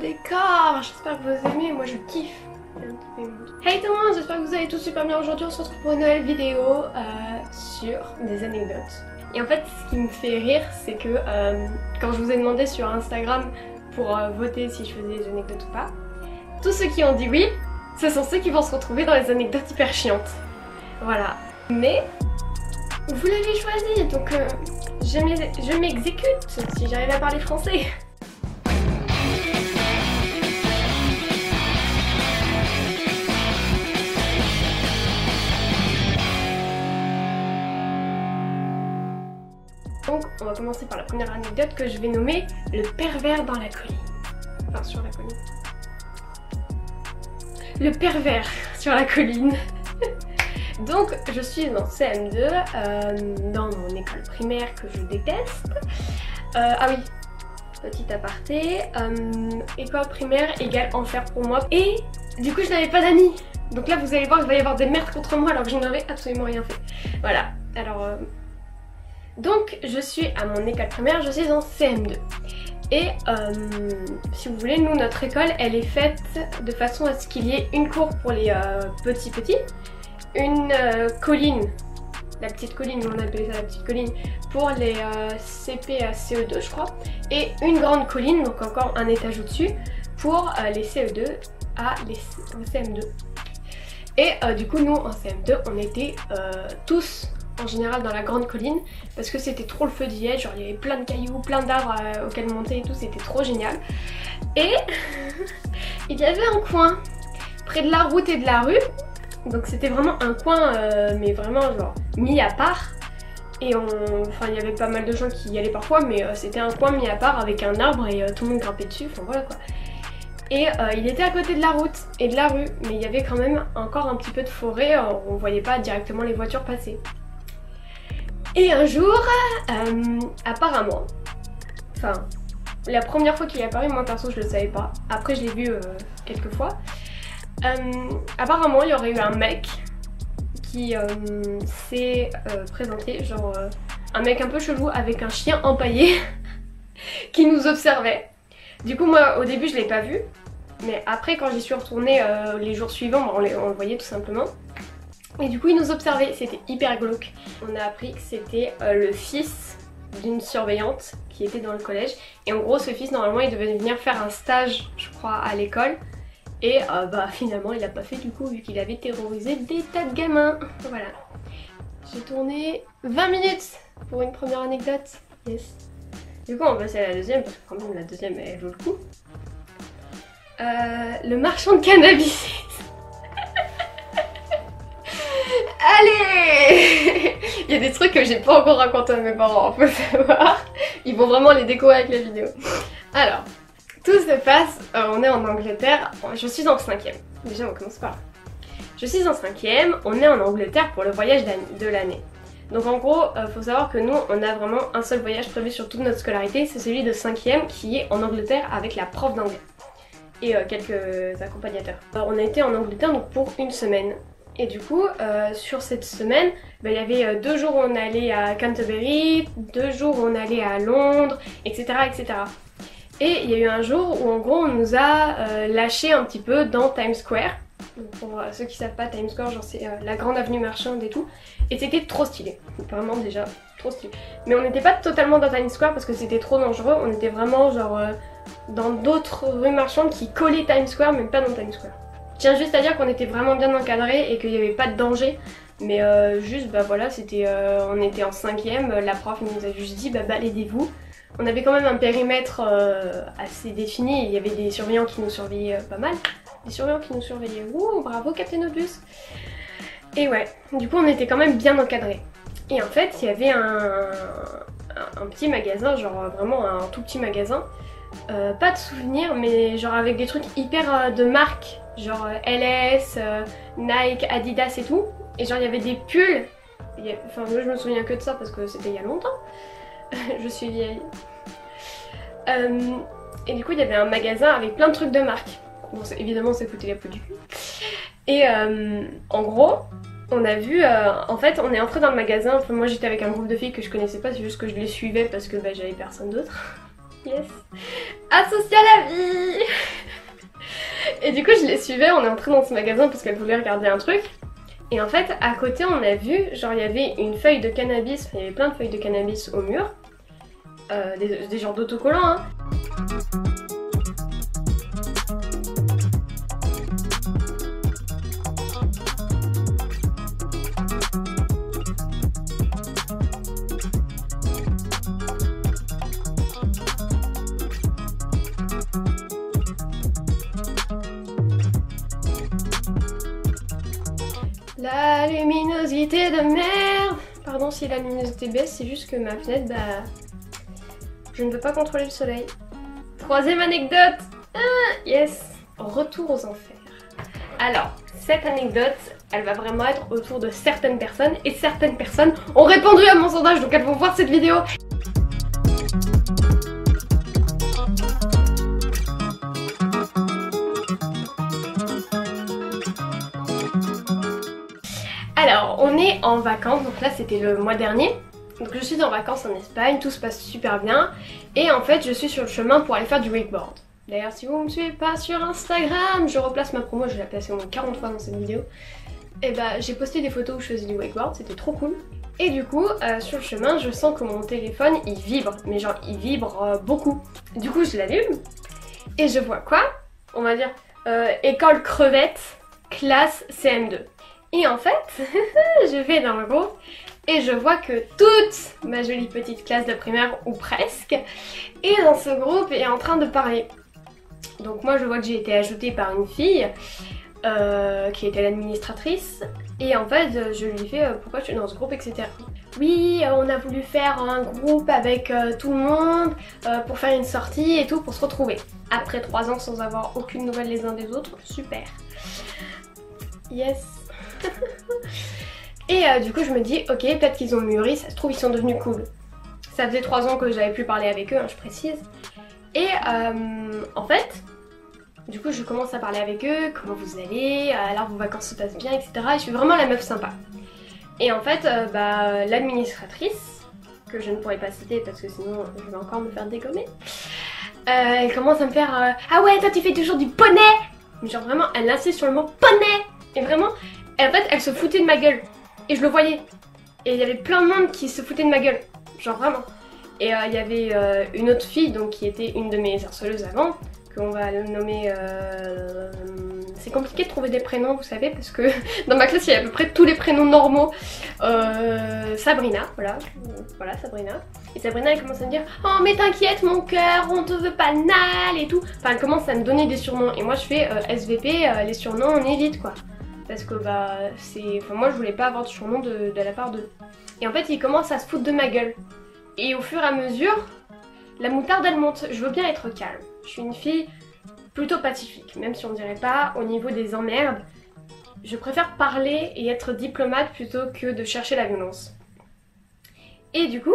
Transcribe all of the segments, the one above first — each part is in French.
décor. J'espère que vous aimez, moi je kiffe. Hey tout le monde, j'espère que vous allez tous super bien. Aujourd'hui on se retrouve pour une nouvelle vidéo sur des anecdotes. Et en fait ce qui me fait rire c'est que quand je vous ai demandé sur Instagram pour voter si je faisais des anecdotes ou pas, tous ceux qui ont dit oui, ce sont ceux qui vont se retrouver dans les anecdotes hyper chiantes. Voilà. Mais vous l'avez choisi, donc je m'exécute si j'arrive à parler français. Donc on va commencer par la première anecdote que je vais nommer le pervers dans la colline. Enfin sur la colline. Le pervers sur la colline. Donc je suis en CM2 dans mon école primaire que je déteste. Ah oui, petit aparté, école primaire égale enfer pour moi. Et du coup je n'avais pas d'amis. Donc là vous allez voir qu'il va y avoir des merdes contre moi alors que je n'avais absolument rien fait. Voilà, alors... Donc je suis à mon école primaire, je suis en CM2. Et si vous voulez, nous notre école elle est faite de façon à ce qu'il y ait une cour pour les petits, une colline, la petite colline, on appelait ça la petite colline, pour les CP à CE2 je crois, et une grande colline, donc encore un étage au-dessus, pour les CE2 à les CM2. Et du coup nous en CM2 on était tous en général dans la grande colline parce que c'était trop le feu d'y être, genre il y avait plein de cailloux, plein d'arbres auxquels monter et tout, c'était trop génial. Et il y avait un coin près de la route et de la rue, donc c'était vraiment un coin mais vraiment genre mis à part. Et enfin il y avait pas mal de gens qui y allaient parfois, mais c'était un coin mis à part avec un arbre et tout le monde grimpait dessus, enfin voilà quoi. Et il était à côté de la route et de la rue, mais il y avait quand même encore un petit peu de forêt, on voyait pas directement les voitures passer. Et un jour, apparemment, enfin la première fois qu'il est apparu, moi perso je le savais pas, après je l'ai vu quelques fois, apparemment il y aurait eu un mec qui s'est présenté, genre un mec un peu chelou avec un chien empaillé qui nous observait. Du coup moi au début je l'ai pas vu, mais après quand j'y suis retournée les jours suivants, on le voyait tout simplement. Et du coup il nous observait, c'était hyper glauque. On a appris que c'était le fils d'une surveillante qui était dans le collège. Et en gros ce fils normalement il devait venir faire un stage je crois à l'école. Et bah finalement il l'a pas fait du coup vu qu'il avait terrorisé des tas de gamins. Voilà. J'ai tourné 20 minutes pour une première anecdote. Yes. Du coup on va passer à la deuxième parce que quand même la deuxième elle vaut le coup. Le marchand de cannabis. Allez. Il y a des trucs que j'ai pas encore raconté à mes parents, faut savoir. Ils vont vraiment les découvrir avec la vidéo. Alors, tout se passe, on est en Angleterre, je suis en 5ème. Déjà on commence par là. Je suis en 5ème, on est en Angleterre pour le voyage de l'année. Donc en gros, faut savoir que nous, on a vraiment un seul voyage prévu sur toute notre scolarité, c'est celui de 5ème qui est en Angleterre avec la prof d'anglais. Et quelques accompagnateurs. Alors, on a été en Angleterre donc pour une semaine. Et du coup, sur cette semaine, il y avait 2 jours où on allait à Canterbury, 2 jours où on allait à Londres, etc. etc. Et il y a eu un jour où en gros on nous a lâché un petit peu dans Times Square. Donc, pour ceux qui savent pas, Times Square, genre c'est la grande avenue marchande et tout. Et c'était trop stylé, vraiment déjà trop stylé. Mais on n'était pas totalement dans Times Square parce que c'était trop dangereux, on était vraiment genre dans d'autres rues marchandes qui collaient Times Square mais pas dans Times Square. Je tiens juste à dire qu'on était vraiment bien encadrés et qu'il n'y avait pas de danger. Mais juste bah voilà, c'était on était en 5ème, la prof nous a juste dit bah baladez-vous. On avait quand même un périmètre assez défini, il y avait des surveillants qui nous surveillaient pas mal. Des surveillants qui nous surveillaient, ouh bravo Captain Obvious. Et ouais, du coup on était quand même bien encadrés. Et en fait il y avait un petit magasin, genre vraiment un tout petit magasin. Pas de souvenirs mais genre avec des trucs hyper de marque. Genre LS, Nike, Adidas et tout. Et genre il y avait des pulls. Enfin moi je me souviens que de ça parce que c'était il y a longtemps. Je suis vieille. Et du coup il y avait un magasin avec plein de trucs de marque. Bon évidemment ça coûtait la peau du cul. Et en gros on a vu, en fait on est entré dans le magasin. Enfin, moi j'étais avec un groupe de filles que je connaissais pas, c'est juste que je les suivais parce que bah, j'avais personne d'autre. Yes. Associé à la vie. Et du coup je les suivais, on est entré dans ce magasin parce qu'elle voulait regarder un truc. Et en fait à côté on a vu, genre il y avait une feuille de cannabis, il y avait plein de feuilles de cannabis au mur. Des genres d'autocollants hein. La luminosité de merde. Pardon si la luminosité baisse, c'est juste que ma fenêtre, bah... je ne peux pas contrôler le soleil. Troisième anecdote. Yes. Retour aux enfers. Alors, cette anecdote, elle va vraiment être autour de certaines personnes. Et certaines personnes ont répondu à mon sondage, donc elles vont voir cette vidéo. Alors, on est en vacances, donc là c'était le mois dernier. Donc je suis en vacances en Espagne, tout se passe super bien. Et en fait, je suis sur le chemin pour aller faire du wakeboard. D'ailleurs, si vous ne me suivez pas sur Instagram, je replace ma promo, je l'ai placée au moins 40 fois dans cette vidéo. Et bah, j'ai posté des photos où je faisais du wakeboard, c'était trop cool. Et du coup, sur le chemin, je sens que mon téléphone, il vibre. Mais genre, il vibre beaucoup. Du coup, je l'allume. Et je vois quoi? On va dire, école crevette, classe CM2. Et en fait, je vais dans le groupe et je vois que toute ma jolie petite classe de primaire, ou presque, est dans ce groupe et est en train de parler. Donc moi je vois que j'ai été ajoutée par une fille qui était l'administratrice. Et en fait je lui ai fait pourquoi je suis dans ce groupe, etc. Oui, on a voulu faire un groupe avec tout le monde pour faire une sortie et tout, pour se retrouver. Après 3 ans sans avoir aucune nouvelle les uns des autres, super. Yes. Et du coup je me dis ok, peut-être qu'ils ont mûri, ça se trouve ils sont devenus cool. Ça faisait 3 ans que j'avais plus parlé avec eux, hein, je précise. Et en fait, du coup je commence à parler avec eux, comment vous allez, alors vos vacances se passent bien, etc. Et je suis vraiment la meuf sympa. Et en fait, l'administratrice, que je ne pourrais pas citer parce que sinon je vais encore me faire dégommer, elle commence à me faire ah ouais, toi tu fais toujours du poney. Genre vraiment, elle insiste sur le mot poney. Et vraiment, en fait, elle se foutait de ma gueule. Et je le voyais. Et il y avait plein de monde qui se foutait de ma gueule. Genre vraiment. Et il y avait une autre fille, donc qui était une de mes harceleuses avant, qu'on va nommer... C'est compliqué de trouver des prénoms, vous savez, parce que dans ma classe, il y a à peu près tous les prénoms normaux. Sabrina, voilà. Voilà, Sabrina. Et Sabrina, elle commence à me dire « Oh, mais t'inquiète, mon cœur, on te veut pas de mal et tout. » Enfin, elle commence à me donner des surnoms. Et moi, je fais SVP, les surnoms, on évite, quoi. Parce que bah c'est... Enfin moi je voulais pas avoir de surnom de la part d'eux. Et en fait ils commencent à se foutre de ma gueule. Et au fur et à mesure, la moutarde elle monte. Je veux bien être calme. Je suis une fille plutôt pacifique. Même si on dirait pas au niveau des emmerdes. Je préfère parler et être diplomate plutôt que de chercher la violence. Et du coup...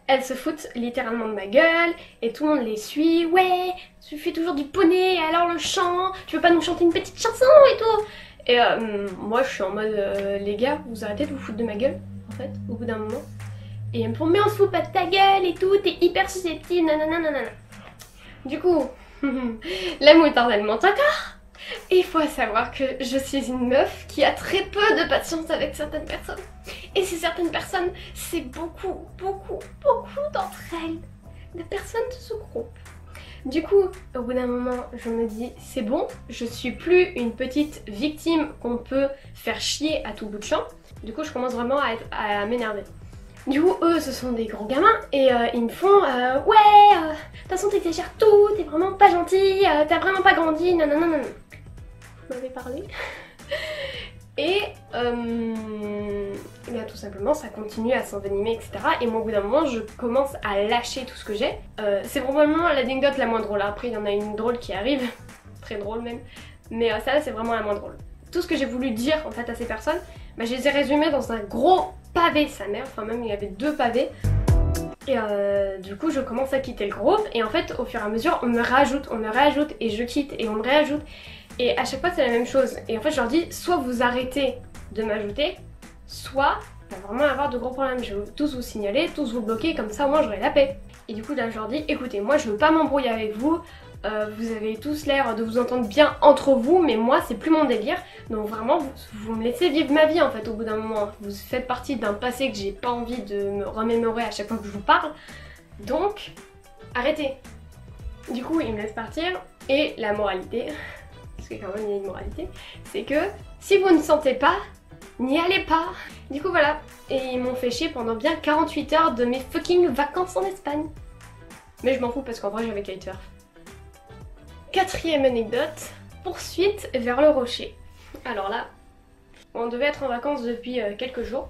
elles se foutent littéralement de ma gueule et tout le monde les suit. Ouais, tu fais toujours du poney, alors le chant, tu veux pas nous chanter une petite chanson et tout. Et moi je suis en mode les gars, vous arrêtez de vous foutre de ma gueule en fait au bout d'un moment. Et elles me font mais on se fout pas de ta gueule et tout, t'es hyper susceptible, nanana nanana. Du coup, la moutarde elle monte encore. Et il faut savoir que je suis une meuf qui a très peu de patience avec certaines personnes. Et ces certaines personnes, c'est beaucoup d'entre elles, des personnes de ce groupe. Du coup, au bout d'un moment, je me dis, c'est bon, je suis plus une petite victime qu'on peut faire chier à tout bout de champ. Du coup, je commence vraiment à m'énerver. Du coup, eux, ce sont des gros gamins et ils me font ouais, de toute façon, t'exagères tout, t'es vraiment pas gentil, t'as vraiment pas grandi, nanana nanana. Vous m'avez parlé. Et bien, tout simplement ça continue à s'envenimer, etc. Et moi au bout d'un moment je commence à lâcher tout ce que j'ai. C'est probablement l'anecdote la moins drôle. Après il y en a une drôle qui arrive, très drôle même. Mais ça c'est vraiment la moins drôle. Tout ce que j'ai voulu dire en fait à ces personnes, bah, je les ai résumés dans un gros pavé, sa mère. Enfin même il y avait 2 pavés. Et du coup je commence à quitter le groupe. Et en fait au fur et à mesure on me rajoute et je quitte et on me réajoute. Et à chaque fois c'est la même chose. Et en fait je leur dis soit vous arrêtez de m'ajouter, soit il va vraiment avoir de gros problèmes. Je vais tous vous signaler, tous vous bloquer, comme ça au moins j'aurai la paix. Et du coup là je leur dis écoutez, moi je veux pas m'embrouiller avec vous, vous avez tous l'air de vous entendre bien entre vous, mais moi c'est plus mon délire. Donc vraiment vous me laissez vivre ma vie en fait au bout d'un moment. Vous faites partie d'un passé que j'ai pas envie de me remémorer à chaque fois que je vous parle. Donc arrêtez. Du coup il me laisse partir et la moralité, parce que quand même il y a une moralité, c'est que si vous ne sentez pas, n'y allez pas. Du coup voilà, et ils m'ont fait chier pendant bien 48 heures de mes fucking vacances en Espagne. Mais je m'en fous parce qu'en vrai j'avais kitesurf. Quatrième anecdote, poursuite vers le rocher. Alors là, on devait être en vacances depuis quelques jours.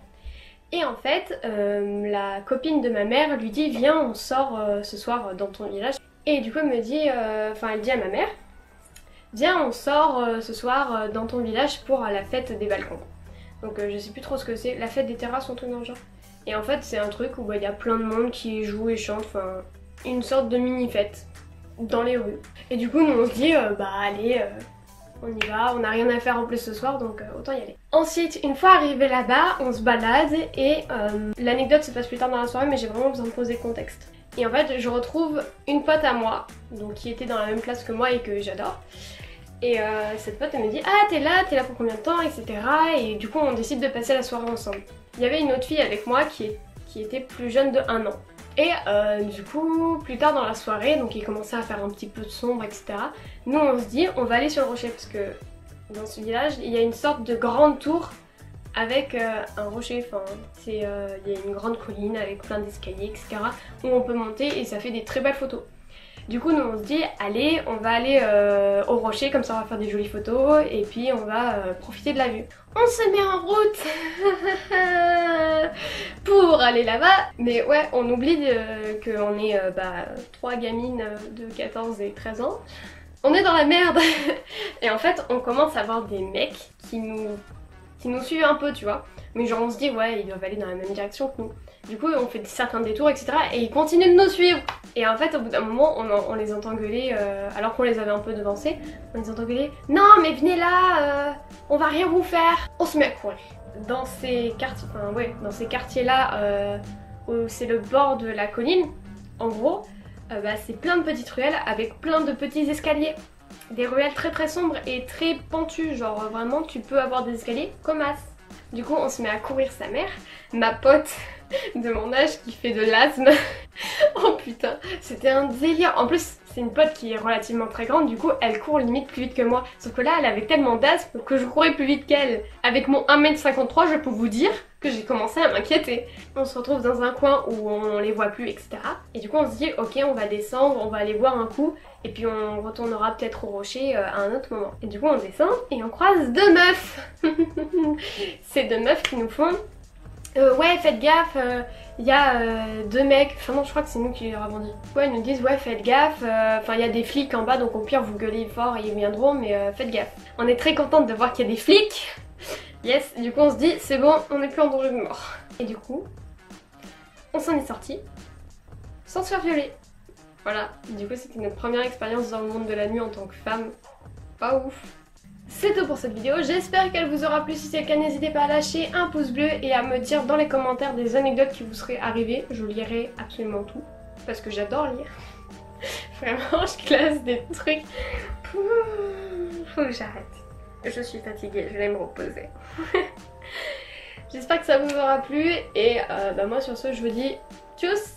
Et en fait, la copine de ma mère lui dit viens on sort ce soir dans ton village. Et du coup elle me dit, elle dit à ma mère, viens on sort ce soir dans ton village pour la fête des balcons. Donc je sais plus trop ce que c'est, la fête des terrasses ou un truc dans le genre. Et en fait c'est un truc où il y a plein de monde qui joue et chante, enfin une sorte de mini fête dans les rues. Et du coup nous on se dit allez on y va, on n'a rien à faire en plus ce soir donc autant y aller. Ensuite une fois arrivé là-bas on se balade et l'anecdote se passe plus tard dans la soirée mais j'ai vraiment besoin de poser le contexte. Et en fait je retrouve une pote à moi donc qui était dans la même classe que moi et que j'adore. Et cette pote elle me dit ah t'es là pour combien de temps etc. Et du coup on décide de passer la soirée ensemble. Il y avait une autre fille avec moi qui était plus jeune de 1 an. Et du coup plus tard dans la soirée, donc il commençait à faire un petit peu de sombre etc. Nous on se dit on va aller sur le rocher parce que dans ce village il y a une sorte de grande tour avec un rocher, enfin il y a une grande colline avec plein d'escaliers etc. où on peut monter et ça fait des très belles photos. Du coup nous on se dit allez on va aller au rocher comme ça on va faire des jolies photos et puis on va profiter de la vue. On se met en route pour aller là-bas mais ouais on oublie qu'on est 3 gamines de 14 et 13 ans. On est dans la merde et en fait on commence à voir des mecs qui nous suivent un peu tu vois. Mais genre on se dit ouais ils doivent aller dans la même direction que nous. Du coup on fait certains détours etc. et ils continuent de nous suivre. Et en fait au bout d'un moment on les entend gueuler alors qu'on les avait un peu devancés. On les entend gueuler non mais venez là on va rien vous faire. On se met à courir. Dans ces quartiers là où c'est le bord de la colline en gros c'est plein de petites ruelles avec plein de petits escaliers. Des ruelles très très sombres et très pentues, genre vraiment tu peux avoir des escaliers comme as. Du coup on se met à courir sa mère, ma pote de mon âge qui fait de l'asthme. Oh putain, c'était un délire. En plus c'est une pote qui est relativement très grande, du coup elle court limite plus vite que moi. Sauf que là elle avait tellement d'asthme que je courais plus vite qu'elle. Avec mon 1m53 je peux vous dire que j'ai commencé à m'inquiéter. On se retrouve dans un coin où on les voit plus etc. Et du coup on se dit ok on va descendre, on va aller voir un coup et puis on retournera peut-être au rocher à un autre moment. Et du coup on descend et on croise 2 meufs. C'est 2 meufs qui nous font ouais faites gaffe, il y a 2 mecs, enfin non je crois que c'est nous qui leur avons dit. Ouais ils nous disent ouais faites gaffe, enfin il y a des flics en bas donc au pire vous gueulez fort et ils viendront mais faites gaffe. On est très contente de voir qu'il y a des flics. Yes, du coup on se dit c'est bon on n'est plus en danger de mort. Et du coup on s'en est sorti sans se faire violer. Voilà, du coup c'était notre première expérience dans le monde de la nuit en tant que femme. Pas ouf. C'est tout pour cette vidéo, j'espère qu'elle vous aura plu. Si c'est le cas n'hésitez pas à lâcher un pouce bleu et à me dire dans les commentaires des anecdotes qui vous seraient arrivées. Je lirai absolument tout parce que j'adore lire. Vraiment je classe des trucs. Faut que j'arrête. Je suis fatiguée, je vais me reposer. J'espère que ça vous aura plu et moi sur ce je vous dis tchuss.